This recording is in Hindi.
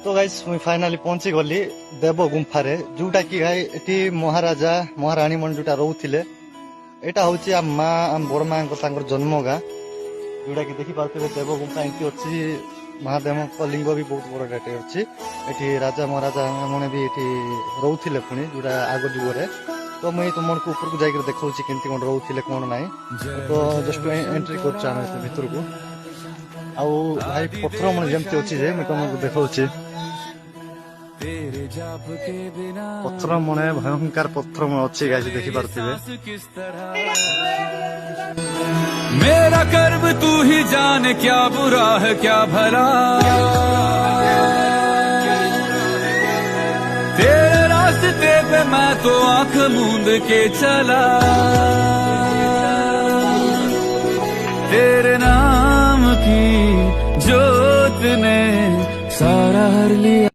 तो गाइस मुई फाइनाली पहुंची गली देव गुंफारे जोटा कि गाई एटी महाराजा महाराणी मन जोटा रोथिले एटा होची आ माँ आम बड़ माँ जन्म गाँ जोटा कि देखी पाते देव गुंफा एमती अच्छी महादेव लिंग भी बहुत बड़ा अच्छी एटी राजा महाराजा मैंने भी ये रोथिले पुणी जोटा आग जुगरे तो मुई तुमको ऊपर को जाकर देखा केमती कौन रोथिले कौन ना तो जस्ट एंट्री कर भीतर को आउ भाई पत्थर मन जमती अच्छी जे मुझे तुमको देखा पत्थर मने भयंकर पत्थर मन अच्छी गाइस देखी पार्थिबे। मेरा कर्म तू ही जाने क्या बुरा है क्या भला, तेरे रास्ते पे मैं तो आंख मूंद के चला, तेरे नाम की जोत ने सारा हर लिया।